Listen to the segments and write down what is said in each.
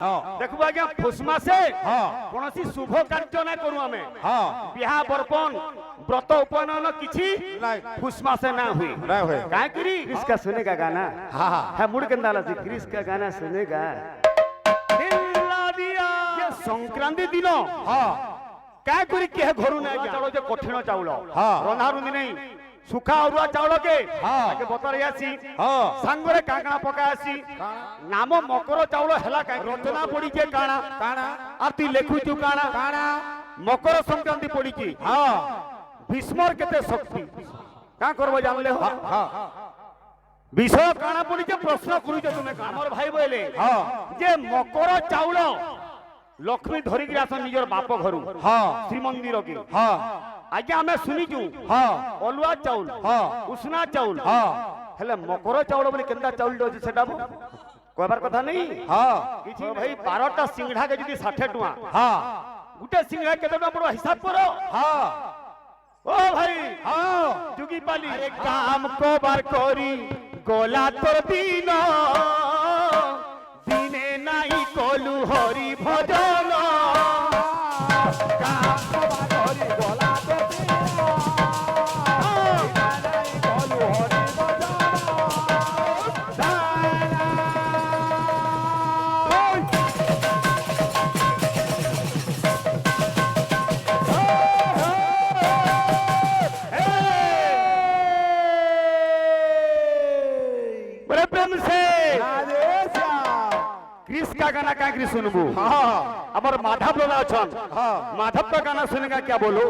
देखो आज्ञा फुसमासे कोनोसी शुभ कार्य ना करू हमें बिहा बर्पण व्रत उपनयन किछि फुसमासे ना हुई काहे करी क्रिस का सुनेगा गाना है मुड़ केंदा लसी क्रिस का गाना सुनेगा दिल्ला दिया ये संक्रांति दिन काहे करी के घरु ना चाउल जे कठिन चाउल रंधारु नहीं सुखा अरुआ चाउल के आगे बतर आसी सांगरे काकणा पका आसी नाम मकर चाउल हला का रचना पड़ी के काना काना आती लेखु तू काना काना मकर संक्रांति पड़ी की भीष्मर केते शक्ति का करबो जानले हो विषय काना पड़ी के प्रश्न करू जे तुमे हमर भाई बोले जे मकर चाउल लक्ष्मी धरी के आसन निजर बाप घरु श्रीमंदिर के आज्ञा हमें शुनिचु अलुआ चाउल उसना चाउल हेले मकर चाउल बोले केंदा चाउल दो सेटा कहबार कथा नहीं किछि भाई 12टा सिंगड़ा के जदी 60 टका गुटे सिंगड़ा केते टका पड़ो हिसाब करो ओ भाई जुगी पाली अरे काम को बार करी गोला तोर दिन दिने नाही कोलू हरि भजन काम को बार करी गोला गाना क्या क्रिस सुनबू अमर माधव लोग अछन माधव का गाना सुनेगा क्या बोलो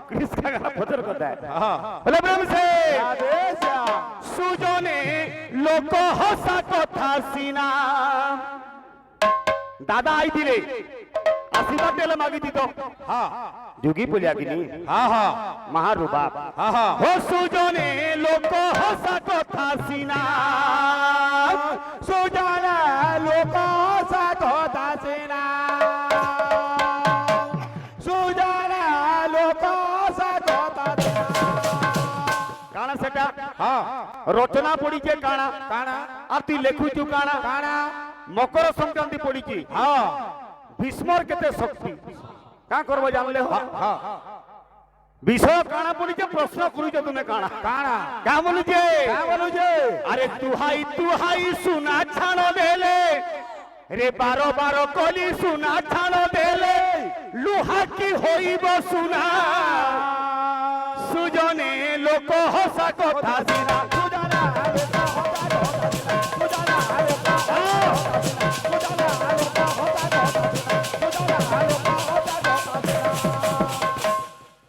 क्रिस का गाना फजर करता है बोले प्रेम से सुजने लोक हसा कथा सीना दादा आई दिले आशीर्वाद देले मागी दी तो जुगी बोलिया कि नहीं महारूबा हो सुजने लोक हसा कथा सीना सुजने लोक हसा कथा सीना सुजने लोक हसा कथा काना सेटा रचना पड़ी के काना काना आती लेखु तू काना काना मकर संक्रांति पड़ी की भीष्मर केते शक्ति का करबो जानले हो विषय काना पड़ी के प्रश्न करू जे तुमे काना काना का बोलु जे अरे तुहाई सुना छाण देले रे 12 कली सुना छाण देले लुहा की होइबो सुना सुजने लोक हसा कथा सीना सुजना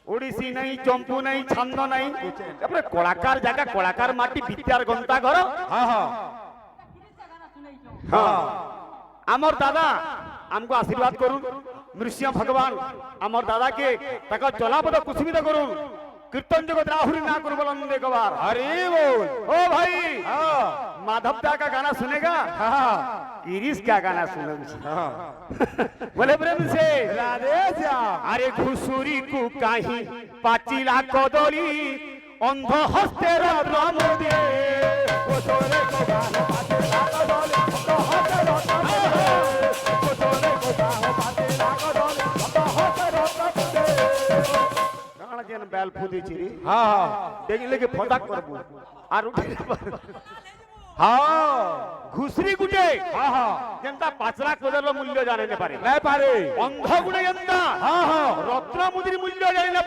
ओडिसी नहीं चंपू नहीं छंद नहीं तापर कलाकार जगह कलाकार माटी विद्यार गंता घर आमर दादा हमको आशीर्वाद करूं नृसिंह भगवान आमर दादा के तक चलापद कुसुमित करूं कीर्तन जगत राहुल ना कर बोलन एक बार अरे बोल ओ भाई माधव दा का गाना सुनेगा गिरीश का गाना सुनेगा बोले प्रेम से राधे श्याम अरे घुसुरी को काही पाचिला कदली अंध हस्ते राम दे घुसुरी को गाना पाचिला कदली अंध हस्ते घुसुरी को गाना पाचिला कदली अंध हस्ते जन बैल फुदी चिरी देखिले के फदा करबू आर उठे घुसरी गुटे जनता पाचरा कदर मूल्य जाने ने पारे अंध गुटे जनता रत्न मुद्री मूल्य जाने ने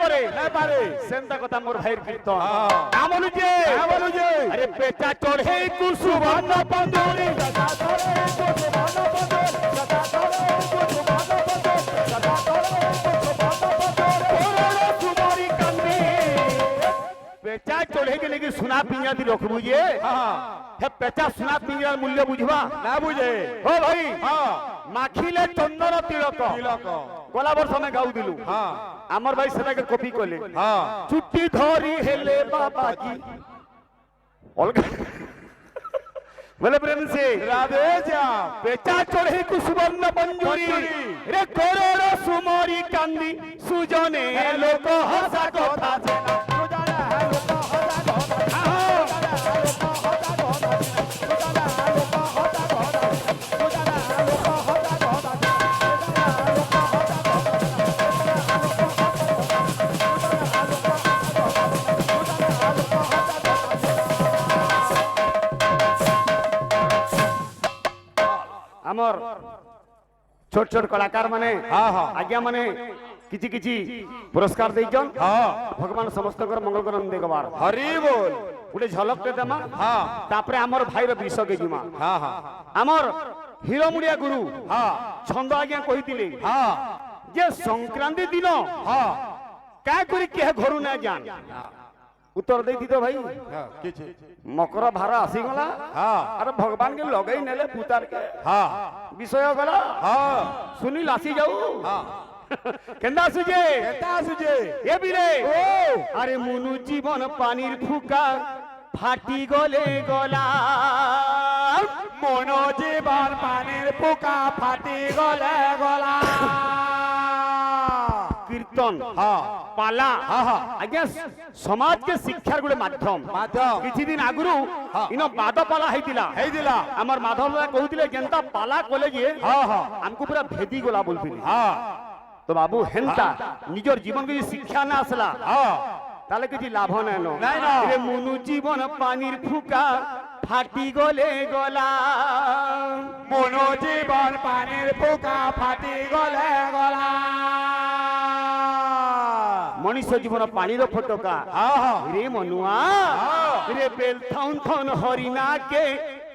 पारे सेंता कथा मोर भाई कीर्तन का बोलु जे अरे पेटा चढ़े कुसुमन पंदुरी सदा चढ़े कुसुमन पंदुरी सदा चढ़े कुसुमन पंदुरी सदा चढ़े कुसुमन पंदुरी पेचा चढ़े के लेकिन सुना पिंजा दी रखबू जे हे पेचा सुना पिंजा मूल्य बुझवा ना बुझे हो भाई माखिले चंदन तिलक गला वर्ष में गाउ दिलु हमर भाई सेटा के कॉपी कोले छुट्टी धरी हेले बाबा की अलग बोले प्रेम से राधे श्याम पेचा चढ़े कुसुमन मंजूरी रे करोड़ सुमरी कांदी सुजने लोक हसा कथा सेना सुजना लोक हसा कथा आमर छोट छोट कलाकार माने आज्ञा माने किछि किछि पुरस्कार देइजन भगवान समस्त मंगल करन देखबार हरि बोल गुटे झलक दे देमा तापरे आमर भाईर विषय के जिमा आमर हीरो मुड़िया गुरु छंद आज्ञा कहितिले जे संक्रांति दिन का करी के घर ना जान उत्तर दे तो भाई मकर भार आसी गला अरे भगवान के लगई नेले पुतार के विषय गला सुनील आसी जाऊ केंदा सुजे ए बिरे अरे मुनु जीवन पानीर फुका फाटी गले गला मनो जीवन पानीर फुका फाटी गले गला कीर्तन पाला आज्ञा समाज के शिक्षार गुटे माध्यम किछि दिन आगुरु इनो बाद पाला हेतिला हमर माधव कहउतिले जेंता पाला कॉलेज हमको पूरा भेदी गला बोलथिले तो बाबू हेंता निजर जीवन के शिक्षा ना आसला ताले किछि लाभ नानो रे मुनु जीवन पानीर फुका फाटी गले गला मनो जीवन पानीर फुका फाटी गले गला मनुष्य जीवन पानीर फटका रे मनुआ रे बेल थन थन हरिना के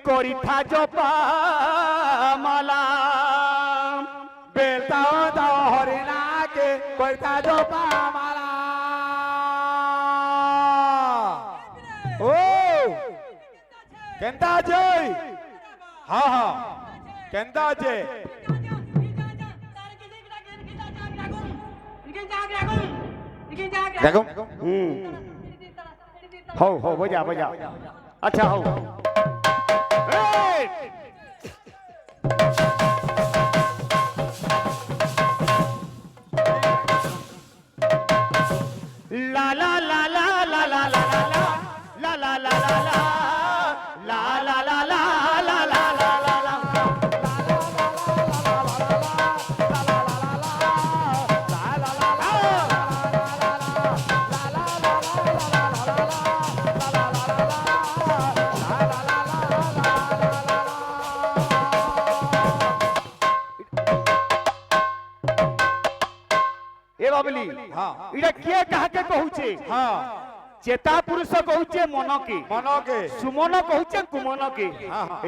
करिथा जपा माला बेल थन हरिना के करिथा जपा माला ओ केंता जय केंता जय देखो हो बजा अच्छा हो ला ला ला ला ला ला ला ला ला ला ला ला ला ला ला ला इड़ा किए कहा के कहूचे चेता पुरुष कहूचे मन के सुमन कहूचे कुमन के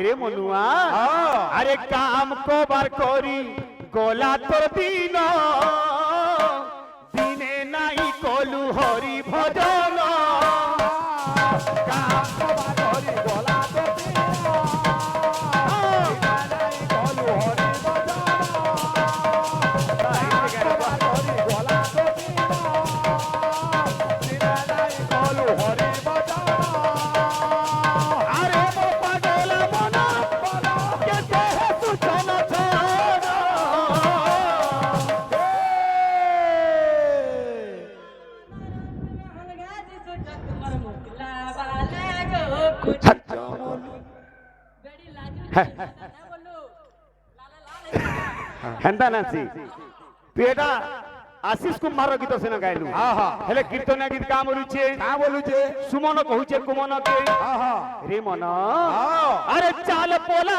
रे मनुआ अरे काम को बार करी गला तोर दिन दिने नाही कलु हरि भजन काम को बार करी गला तोर दिन कलु हरि हेंदा नासी पेटा आशीष कुमार गीत सिना गाइलु हेले कीर्तन गीत का बोलुचे सुमन कहूचे कुमन के रे मन अरे चाल पोला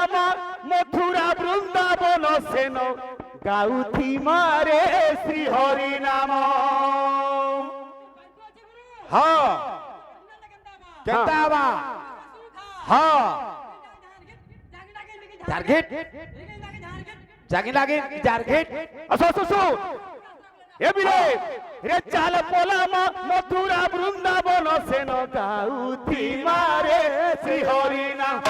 मथुरा वृंदावन सेन गाउथी मारे श्री हरि नाम केतावा टारगेट जागी लागे टारगेट असो ए बिरे रे चाल पोला मथुरा वृंदावन सेन गाउथी मारे श्री हरि नाम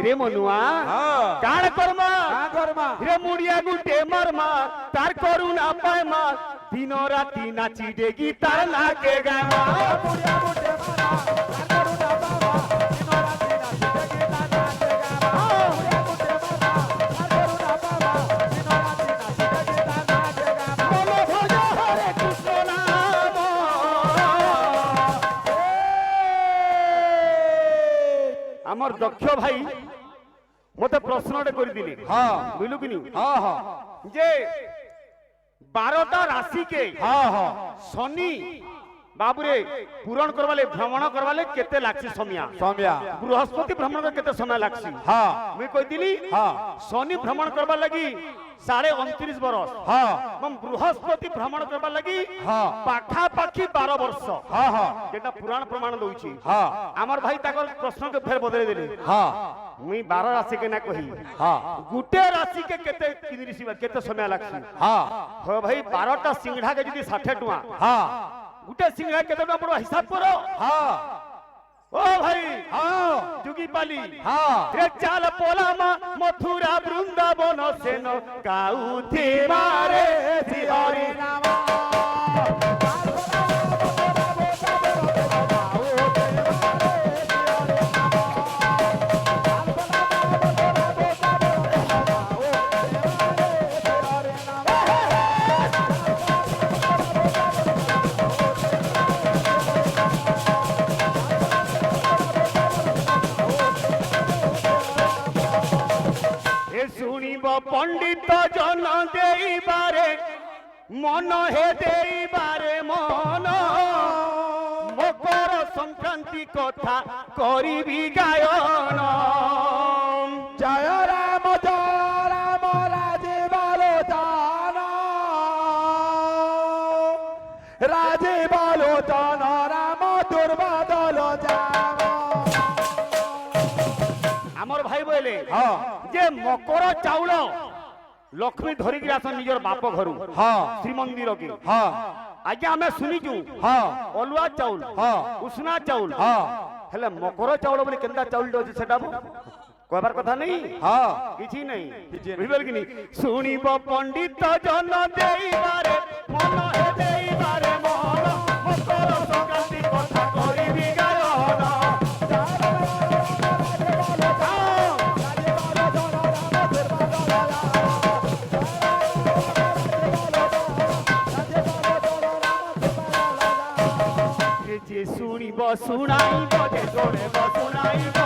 रे मनुआ काण करमा रे मुड़िया गुटे मरमा तार करुणा पायमा दिन राती नाची देगी तार लागे गामा मुड़िया गुटे मरमा तार करुणा पायमा दिन राती नाची देगी तार लागे गामा मुड़िया गुटे मरमा तार करुणा पायमा दिन राती नाची देगी तार लागे गामा बोलो भज हरे कृष्ण नाम हमर दक्ष भाई মতে প্রশ্নটা করে দিলে হ্যাঁ বুঝলু কি নি হ্যাঁ হ্যাঁ যে 12টা রাশিকে হ্যাঁ হ্যাঁ শনি বাবুরে পূরণ করবালে ভ্রমণ করবালে কেতে লাগছে সময়া সৌম্যা বৃহস্পতি ভ্রমণ কেতে সময় লাগছে হ্যাঁ মুই কইদিলি হ্যাঁ শনি ভ্রমণ করবার লাগি 29.5 বরস হ্যাঁ এবং বৃহস্পতি ভ্রমণ করবার লাগি হ্যাঁ পাখাপাখি 12 বর্ষ হ্যাঁ হ্যাঁ যেটা পুরাণ প্রমাণ দউছি হ্যাঁ আমার ভাই তাকর প্রশ্নকে ফের বদলে দিলে হ্যাঁ মুই 12 রাশি কে না কহি হ্যাঁ গুটে রাশি কে কেতে কিনিরিসিবা কেতে সময় লাগছে হ্যাঁ हो भाई 12টা সিংড়া কে যদি 60 টাকা হ্যাঁ গুটে সিংড়া কেতে টাকা পড়ো হিসাব করো হ্যাঁ ও ভাই হ্যাঁ যুগি পালি হ্যাঁ রে চাল পোলামা মথুরা বৃন্দাবন সেন কাউথি মারে হরি নাম শুনিব পণ্ডিত জন দেইবারে মন হে দেইবারে মন মকর সংক্রান্তি কথা করিবি গায়ন জয় রাম রাজে বলো জানা রাজে বলো জানা রাম দুর্বাদল জানা আমার ভাই বলে হ্যাঁ যে মকর চাউল লক্ষ্মী ধরিকি আসন নিজের বাপ ঘরু হ্যাঁ শ্রীমন্দির কে হ্যাঁ আজ্ঞা আমি শুনিছু হ্যাঁ অলুয়া চাউল হ্যাঁ উষ্ণা চাউল হ্যাঁ হেলে মকর চাউল বলে কেনটা চাউল আছে সেটা কবার কথা নেই হ্যাঁ কিছু নেই কিছু নেই। বুঝবেন কি নি শুনিব পণ্ডিত জন দেইবারে মন হে দেইবারে মন মকর সংক্রান্তি কথা করিবি গায়ন যে শুনিব শুনাইব যে জোড়েব শুনাইব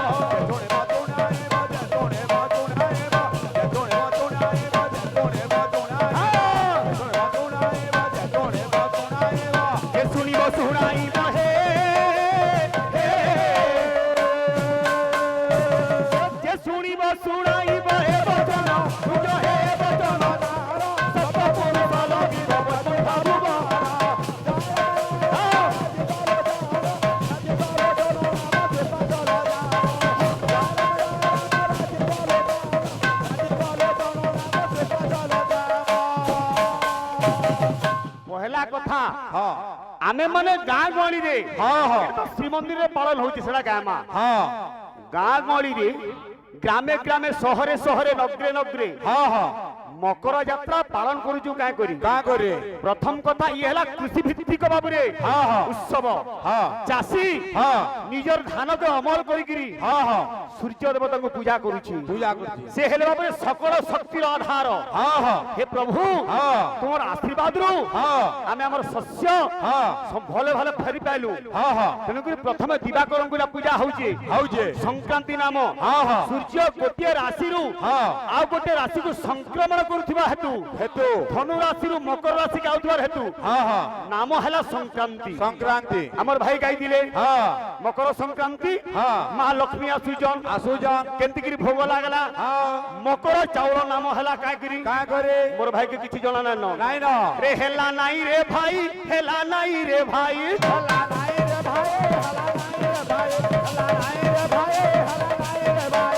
যে শুনিব শুনাইব হে যে শুনিব শুনাইব হে বচন তুজ হে বচন সব পুরুষ লগিব বচন ভাবুব পহেলা কথা হ্যাঁ ଆମେ ମାନେ ଗାଁ ଗହଳିରେ ହଁ, ହଁ। ଏ ତ ଶ୍ରୀମନ୍ଦିରରେ ପାଳନ ହଉଛି ସେଟା ଗାଁ ମା হ্যাঁ ଗାଁ ଗହଳିରେ ଗ୍ରାମେ ଗ୍ରାମେ ସହରେ ସହରେ ନଗରେ ନଗରେ হ্যাঁ হ্যাঁ ମକର ଯାତ୍ରା ପାଳନ କରୁଛୁ ଗାଁ କରି গাঁ করে ପ୍ରଥମ କଥା ଇଏ ହେଲା କୃଷି ଭିତ୍ତିକ ଭାବରେ ହଁ, ହଁ। ଉତ୍ସବ হ্যাঁ ଚାଷୀ হ্যাঁ ନିଜର ଧାନকে ଅମଳ କରିକିରି হ্যাঁ হ্যাঁ ସୂର୍ଯ୍ୟ ଦେବତାଙ୍କୁ ପୂଜା କରୁଛି পূজা করছি ସେ ହେଲେ ଭାବରେ ସକଳ ଶକ୍ତିର ଆଧାର হ্যাঁ হ্যাঁ ହେ ପ୍ରଭୁ হ্যাঁ ତୁମର ଆଶୀର୍ବାଦରୁ হ্যাঁ ଆମେ ଆମର ଶସ୍ୟ হ্যাঁ ଭଲ ଭଲ ଫେରି ପାଇଲୁ হ্যাঁ হ্যাঁ ତେଣୁକରି ପ୍ରଥମେ ଦିବାକରଙ୍କୁ ପୂଜା ହଉଛି হউছে ସଂକ୍ରାନ୍ତି ନାମ হ্যাঁ হ্যাঁ ସୂର୍ଯ୍ୟ ଗୋଟିଏ ରାଶିରୁ হ্যাঁ ଆଉ ଗୋଟେ ରାଶିକୁ ସଂକ୍ରମଣ କରୁଥିବା ହେତୁ হেতু ଧନୁ ରାଶିରୁ ମକର ରାଶିକୁ ଆଉଥିବାର ହେତୁ হ্যাঁ হ্যাঁ ନାମ ହେଲା ସଂକ୍ରାନ୍ତି সংক্রান্তি ଆମର ଭାଇ ଗାଇଥିଲେ হ্যাঁ ମକର ସଂକ୍ରାନ୍ତି হ্যাঁ ମା ଲକ୍ଷ୍ମୀ ଆସୁଛନ୍ আসুজন କେମିତିକିରି ଭୋଗ ଲାଗଲା হ্যাঁ ମକର ଚାଉଳ ନାମ ହେଲା କାହିଁକିରି গাঁ করে ମୋର ଭାଇকে କିଛି ଜଣା ନାଇଁ ନ নাই না রে হেলা নাই রে ভাই হেলা নাই রে ভাই হলা নাই রে ভাই হলা নাই রে ভাই হলা নাই রে ভাই হলা নাই রে ভাই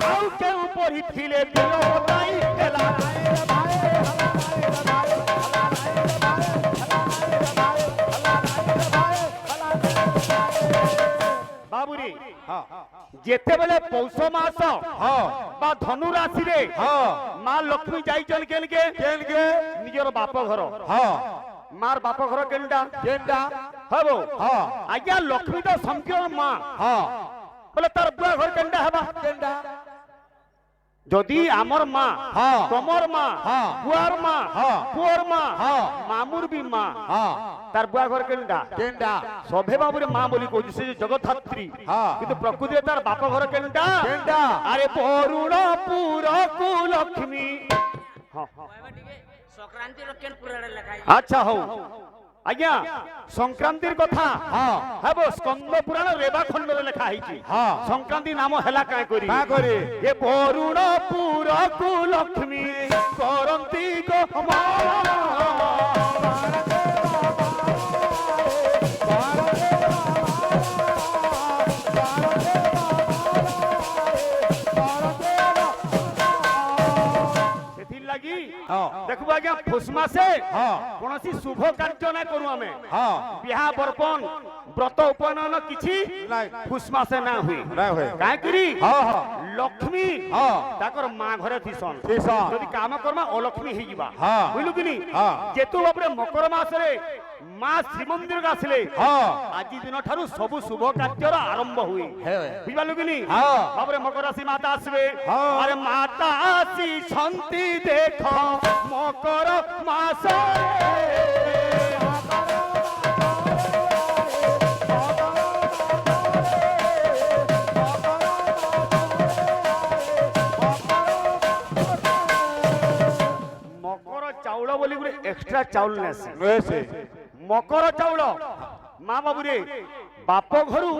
ଆଉ କେଉଁ ପଢିଥିଲେ ଦିନ নাই হেলা নাই রে ভাই হলা নাই রে ভাই হলা নাই রে ভাই হলা নাই রে ভাই হলা নাই রে ভাই হলা নাই রে ভাই বাবুরি হ্যাঁ যেতেবেলে পৌষ মাস হ্যাঁ বা ধনু রাশিরে হ্যাঁ মা লক্ষ্মী যাইছন কেনকে কেনকে নিজের বাপ ঘর হ্যাঁ মার বাপ ঘর কেনটা কেনটা হব হ্যাঁ আজ্ঞা লক্ষ্মী তো সমগ্র মা হ্যাঁ বলে তার বুয়া ঘর কেনটা হবা কেনটা যদি আমার মা হ্যাঁ। তোমার মা হ্যাঁ। বুয়ার মা হ্যাঁ। পুয়ার মা হ্যাঁ। মামুর বি মা হ্যাঁ তার বুয়া ঘর কেনটা কেনটা সভে বাবুরে মা বলি কହୁଛି সে যে জগৎধাত্রী হ্যাঁ। কিন্তু প্রকৃতিরে তার বাপ ঘর কেনটা কেনটা? আরে বরুণপুর কুলক্ষ্মী হ্যাঁ ସଂକ୍ରାନ୍ତିର କେନ୍ ପୁରାଣରେ ଲେଖା ହେଇଛି? আচ্ছা হও আজ্ঞা সংক্রান্তির কথা হ্যাঁ হব স্কন্দ পুরাণ রেবা খণ্ডরে লেখা হয়েছে হ্যাঁ। সংক্রান্তি নাম হেলা কায় করি কাঁ করে? এ বরুণপুর কুলক্ষ্মী করন্তি গো ସେଥିর লাগি হ্যাঁ দেখবো আজ্ঞা ফুস মাসে হ্যাঁ কোনসি শুভ কার্য না করু আমি হ্যাঁ বিহা বর্পণ ব্রত উপনয়ন কিছু নাই ফুস মাসে না হুই নাই হয় কায় করি হ্যাঁ হ্যাঁ লক্ষ্মী হ্যাঁ তাকর মা ঘরে থিসন থিসন। যদি কাম কর্মা অলক্ষ্মী হই ଯିବା হ্যাঁ। বুঝলু কিনি হ্যাঁ। যেতু বাপরে মকর মাসরে মা শ্রীমন্দির আসলে হ্যাঁ আজি দিন ঠারু সবু শুভ কার্যর আরম্ভ হুই হ্যাঁ। বুঝবালু কিনি হ্যাঁ। বাপরে মকর রাশি মাতা আসবে হ্যাঁ। আরে মাতা আসি শান্তি দেখ মকর মাসরে মকর চাউল বলি গুলো এক্সট্রা চাউল নেছে নয়েছে মকর চাউল মা বাবুরে বাপ ঘরু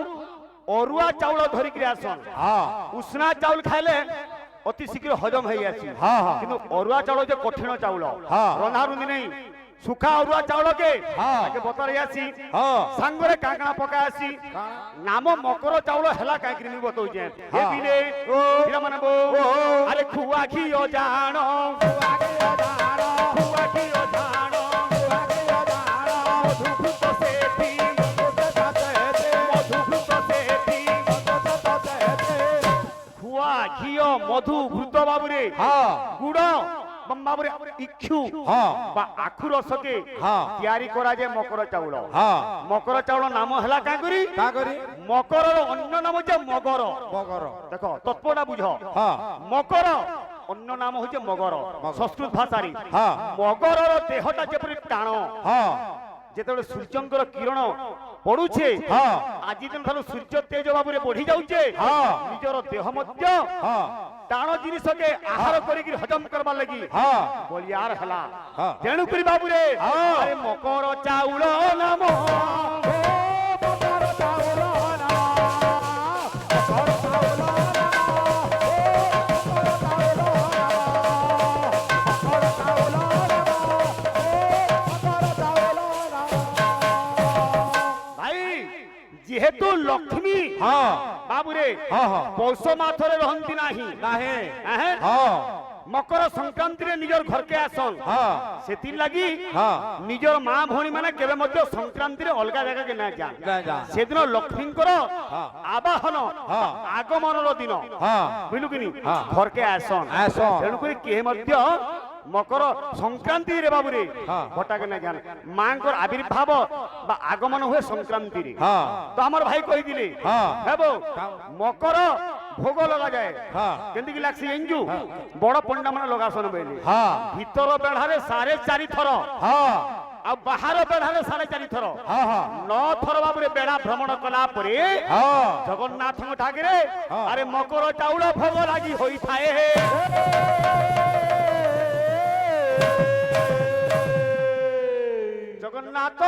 অরুয়া চাউল ধরিকি আসন হ্যাঁ উষ্ণা চাউল খাইলে অতি শীঘ্র হজম হয়ে যাচ্ছে হ্যাঁ, হ্যাঁ। কিন্তু অরুয়া চাউল যে কঠিন চাউল হ্যাঁ। রন্ধা রুন্ধি নেই সুখা অরুয়া চাউলকে হ্যাঁ। তাকে বতরাই আসি হ্যাঁ সাঙ্গরে কাঁকড়া পকাই আসি নাম মকর চাউল হেলা কাঁকড়ি মি বতৌছে হে হ্যাঁ। বিলে হিরা মানে বো আরে খুয়া ঘিও জাণ খুয়া ঘিও জাণ মধুঘূত সেঠি মধুঘূত সেঠি খুয়া ঘিও মধু ঘৃত বাবুরে হ্যাঁ গুড় বাবুরে ইক্ষু হ্যাঁ। বা আখু রসকে হ্যাঁ। তৈরি করা যায় মকর চাউল হ্যাঁ মকর চাউল নাম হেলা কাঁ করি কাঁ করি? মকরর অন্য নাম হচ্ছে মগর মগর দেখো তত্ত্বটা বুঝ হ্যাঁ মকর অন্য নাম হচ্ছে মগর সংস্কৃত ভাষারি হ্যাঁ। মগরর দেহটা যেপরি টাণ হ্যাঁ যেতবে সূর্যঙ্কর কিরণ পড়ুছে হ্যাঁ। আজি দিন ঠাରୁ সূর্য তেজ বাবুরে বଢি যাউছে হ্যাঁ। নিজর দেহ মধ্য হ্যাঁ টাণ জিনিসকে আহার করিকি হজম করবার লাগি হ্যাঁ বলিয়ার হেলা হ্যাঁ। তেণু করি বাবুরে হ্যাঁ। আরে মকর চাউল নাম ভাই যেহেতু লক্ষ্মী হ্যাঁ বাবুরে হ্যাঁ হ্যাঁ পৌষ মাসরে রহନ୍ତି ନାହିଁ নাহে আহে? হ্যাঁ মকর সংক্রান্তিরে নিজর ঘরকে আসন হ্যাঁ সেতির লাগি হ্যাঁ নিজর মা ভৌণী মানে কেবে মধ্যে সংক্রান্তিরে অলগা জায়গাকে না যান না যা সেদিন লক্ষ্মীঙ্কর হ্যাঁ। আবাহন হ্যাঁ। আগমনর দিন হ্যাঁ বুঝলু কিনি হ্যাঁ। ঘরকে আসন আসন। তেণুকরি কে মধ্য মকর সংক্রান্তি রে বাবুরে হ্যাঁ। ঘটাকে না যান মাঙ্কর আবির্ভাব বা আগমন হুয়ে সংক্রান্তি রে হ্যাঁ তো আমার ভাই কইদিলে হ্যাঁ। হেব মকর ভোগ লগা যায় হ্যাঁ কেমতি কি লাগছে এঞ্জু বড় পଣ୍ଡা মানে লগাসন বইলে হ্যাঁ ভিতর বেড়ারে 4.5 থর হ্যাঁ আর বাহার বেড়ারে 4.5 থর হ্যাঁ হ্যাঁ 9 থর বাবুরে বেড়া ভ্রমণ কলা পরে হ্যাঁ জগন্নাথ ঠাকুরে হ্যাঁ। আরে মকর চাউল ভোগ লাগি হইথায়ে জগন্নাথ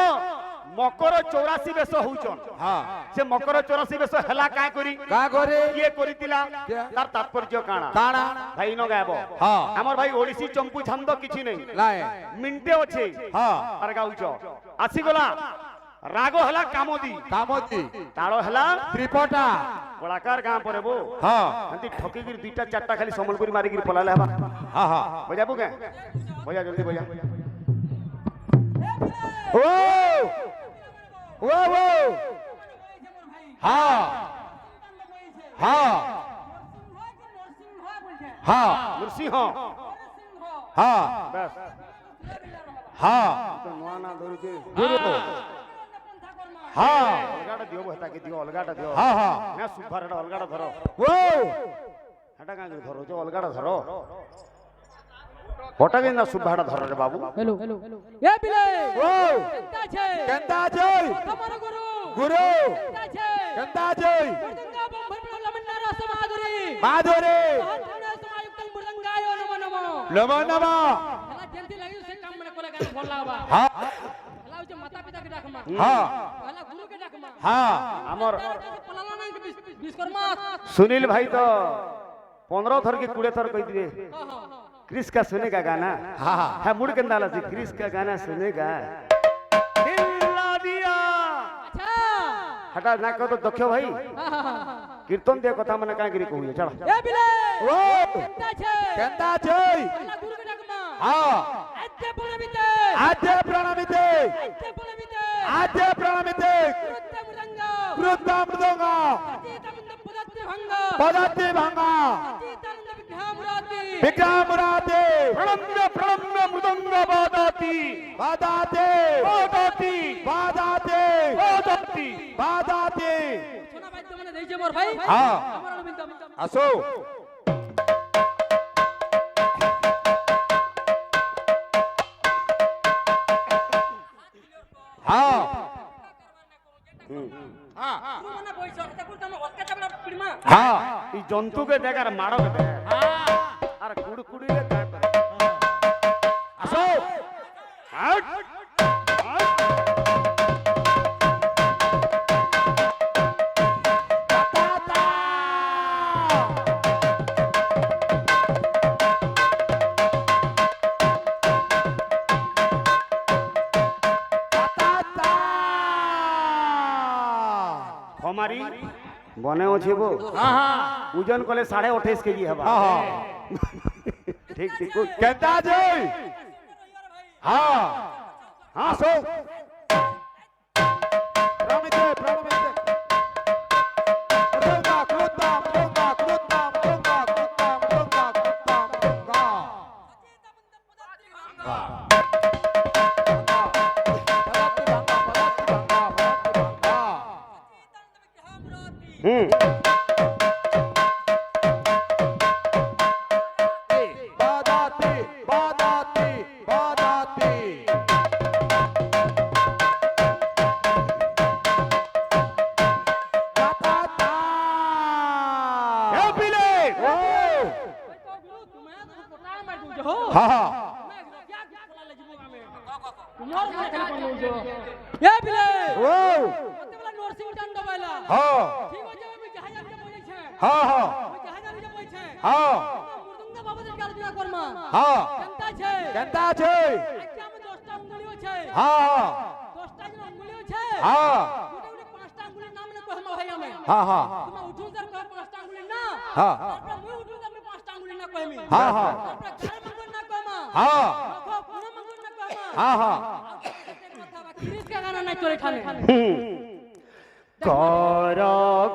মকর 84 বেশ হউছন হ্যাঁ সে মকর 84 বেশ হেলা কায় করি কা করে কিয়ে করিতিলা কিয়া? তার তাৎপর্য কাଣା কাଣା ভাই ন গায়ব হ্যাঁ। আমার ভাই ওড়িশি চম্পু ছন্দ কিছু নেই নাই মিন্টে আছে হ্যাঁ আর গাউছ আসিগলা রাগ হেলা কামদি কামতি তাଳ হেলা ত্রিপটা কଳାକାର ଗାଁ ପରେ ବୋ হ্যাঁ ଏମିତି ଠକିକିରି ଦୁଇଟା ଚାରିଟା ଖାଲି ସମ୍ବଲପୁରୀ ମାରିକିରି ପଲାଲେ ହେବା হ্যাঁ হ্যাঁ ବଜାବୁ କେଁ ବଜା ଜଲ୍ଦି ବଜା ও ও ও হ্যাঁ হ্যাঁ হ্যাঁ ନୃସିଂହ হ্যাঁ ବାସ୍ হ্যাঁ ତ ନୂଆ ନା ଧରୁଛେ গুরু হ্যাঁ ଅଲଗାଟା ଦିଅ ହେତାକେ ଦିଅ ଅଲଗାଟା ଦିଅ হ্যাঁ হ্যাঁ ନା ସୁଭାରଟା ଅଲଗାଟା ଧର ও হাটা কাঁ ধরো যে অলগাটা ধরো হটা কেন সুভাটা ধরো রে বাবু हेलो ए बिले ও केंता छे কেনতা আছে તમારો ગુરુ গুরু केंता छे কেনতা আছে મૃદંગા બંભર લમન્નારા સમાધુરી মাধুরী મહાત્મા સમાયુક્તં મૃદંગાયો નમો નમો নমো নমো ହେଲା ଯେମିତି ଲାଗିବ ସେ କାମ ମାନେ କଲେ ଗାନା ଭଲ ଲାଗବା হ্যাঁ ହେଲା ହଉଛି ମାତା ପିତା କେ ଡାକମା হ্যাঁ ହେଲା ଗୁରୁ କେ ଡାକମା হ্যাঁ আমার ପଲାଲା ନାଇଁ କି ବିଶ୍ଵକର୍ମା सुनील भाई तो 15 थर के 20 थर कह दिए क्रिस का सुनेगा गाना हाँ है मुड़ के डाला थी क्रिस का गाना सुनेगा हिला दिया अच्छा हटा ना कह तो दक्ष भाई कीर्तन दे कथा मने का गिरी कहू चल ए बिले ও केंता छे কেনতা আছে ହେଲା গুরু কে ଡାକମା হ্যাঁ আজ্ঞে প্রণমিতে আজে প্রণমিতে আজ্ঞে প্রণমিতে আজে প্রণমিতে কৃত্য মৃদঙ্গ কৃতা মৃদঙ্গ অতীতানন্দ পদার্থ ভঙ্গ পদাতি ভাঙা অতীতানন্দ বিঘ্নামুরাতি বিক্রমরাতে प्रणम्य मृदंग बादाती বাদাতে बादाती বাদাতে बादाती বাদাতে সোনা বাদ্য মানে দেইছে মোর ভাই হ্যাঁ আমার অরবিন্দ আসো হ্যাঁ গুরু মানে বইছ এটা গুরু তুমি হস্তে চাবলা পিড়মা হ্যাঁ ई जंतु के देखार मारो के दे अरे कुड़ कुड़ी ले काय करे আসো हट हट हमारी बने अच्छे वो ओजन कले 28.5 केजी हवा ठीक ठीक কেনতা আছে হ্যাঁ हाँ আসো প্রণমিতে প্রণমিতে মৃদঙ্গ কৃতা মৃদঙ্গ কৃতা মৃদঙ্গ কৃতা মৃদঙ্গ কৃতা মৃদঙ্গ বাদাতি বাদাতি বাদাতি বাদাতা ए पिले ও গুরু তুমি তো পটাল মার দুজ হো হ্যাঁ मैं क्या फला ले जीवो में मोर में खाली कोन जो ए बिले ও মতে বলা নরসিং ডান্ড বাইলা হ্যাঁ ঠিক আছে আমি জাহাজ আনতে বলেছে হ্যাঁ হ্যাঁ ওই জাহাজ আনতে বলেছে হ্যাঁ মৃদঙ্গ বাবাদের আলোচনা করমা হ্যাঁ কেনতা আছে কেনতা আছে আজকে আমি 10টা উঙ্গলি আছে হ্যাঁ 10টা জন উঙ্গলি আছে হ্যাঁ গোটে গোটে 5টা উঙ্গলির নাম নে কহমা ভাই আমি হ্যাঁ হ্যাঁ তুমি উঠুন তার কহ 5টা উঙ্গলির না হ্যাঁ তারপর মুই উঠুন আমি 5টা উঙ্গলির না কহমি হ্যাঁ হ্যাঁ তারপর কার মঙ্গল না কহমা হ্যাঁ কহ কোন মঙ্গল না কহমা হ্যাঁ হ্যাঁ কথা বাকি রিস্কা গানা নাই চলে খানে कर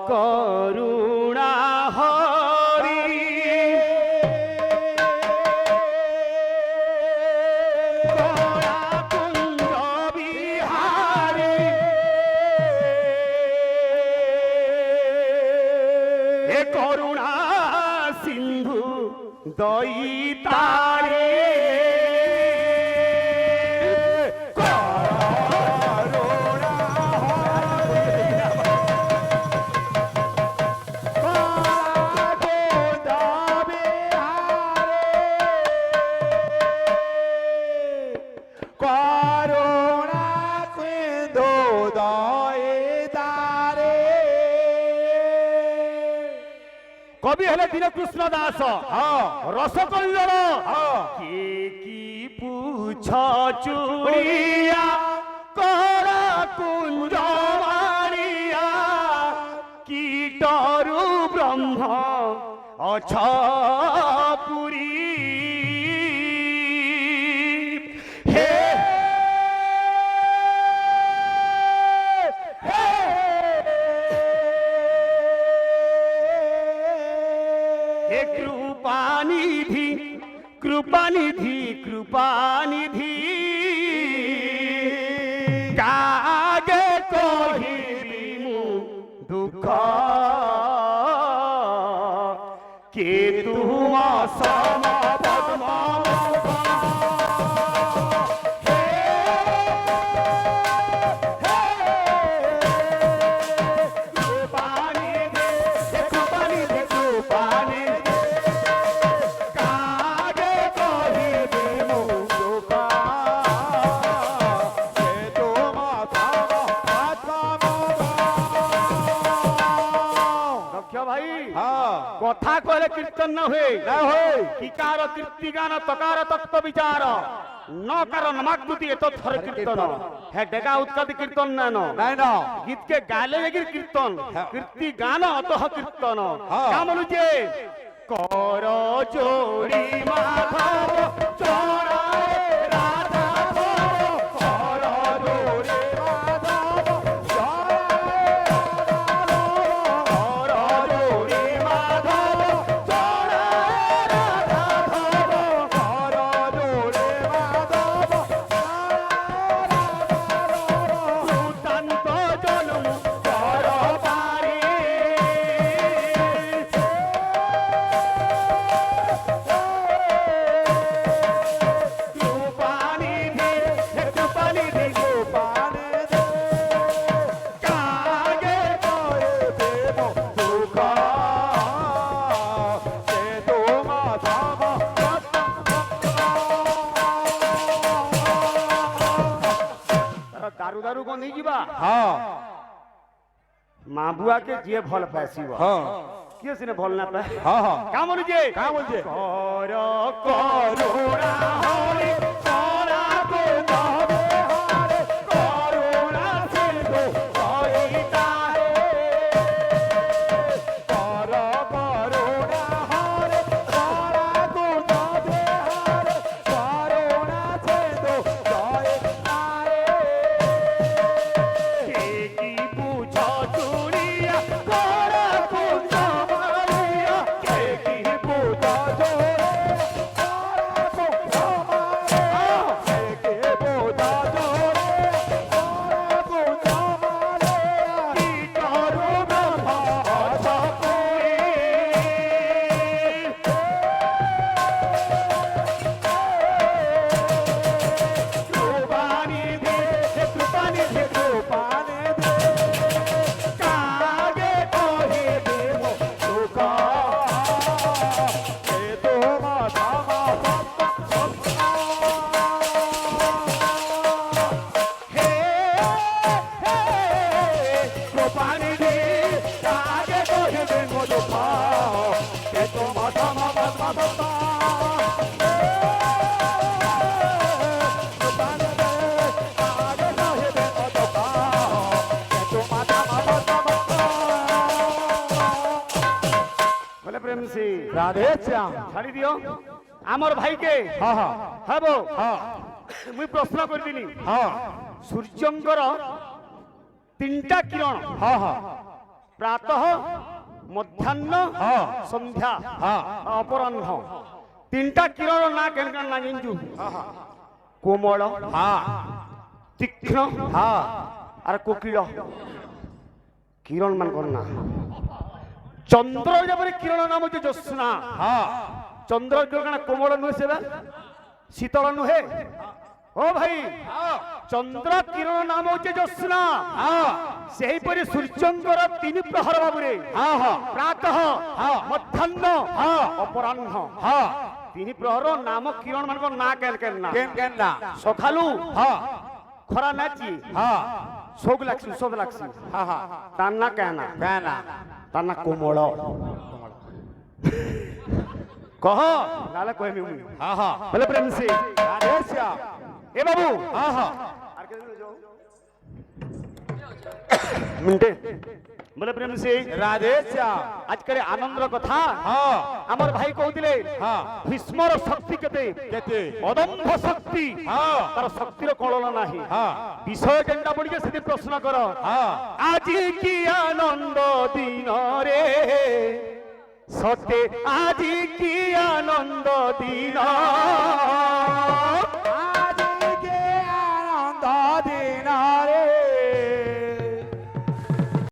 करुणा हरि करा कुंज बिहारी हे करुणा सिंधु दयितारे করুণা সিন্ধু দয়দারে কবি হলে দীনকৃষ্ণ দাস রসকল্লোল কে কি পুছ চুড়িয়া কর কুঞ্জ মারিয়া কীটরু ব্রহ্ম অছ পুরী হে हे कृपानिधि कृपानिधि कृपानिधि कागे कहिबी मु दुख के সম পদ্ম কথা কলে কীর্তন না হয়ে কিকার কীর্তিগান তকার তত্ত্ব বিচার নকার নমাকৃতি এত থর কীর্তন হে ডেগা উৎকাতি কীর্তন নেন গীতকে গালে এগির কীর্তন কীর্তি গান অতঃ কীর্তন কামলুজে কর জোড়ি মাধব চড়ায় রাধা কর জোড়ি दारू दारू को नहीं जीवा माँ बुआ के जे भल पैसी किए सिने भल ना पाए का बोल जे कर करुणा हरि करा को तबे हरे करुणा सिंधु कहिता कर करुणा हरि करा को तबे हरे करुणा सिंधु कहिता राधे श्याम छाड़ी दियो आमर भाई के हेबो मुई प्रश्न कर दिनी सूर्यंकर तीनटा किरण प्रातः मध्याह्न संध्या अपराह्न तीनटा किरण ना केन केन ना जिंजू कोमल तीक्ष्ण और कोकिल किरण मान करना चंद्र जब किरण नाम जो ज्योत्स्ना चंद्र जो कोमल नुहे से शीतल नुहे ओ भाई चंद्र किरण नाम हूँ ज्योत्स्ना से सूर्यंकर तीन प्रहर बाबुरे प्रातः मध्याह्न अपराह्न तीन प्रहर नाम किरण मान ना केन सखालू खरा नाची सोग लागसी सोग लागसी ताना कहना ताना कोमल कह नाले कह मी बोले प्रेम से ए बाबू मिनटे बोले प्रेम से राधे आज करे आनंद कथा आमर भाई कहते भीष्मर शक्ति केते अदम्भ शक्ति तार शक्तिर कलना नाही विषय केनटा पड़ी से प्रश्न कर आज की आनंद दिन रे सते आज की आनंद दिन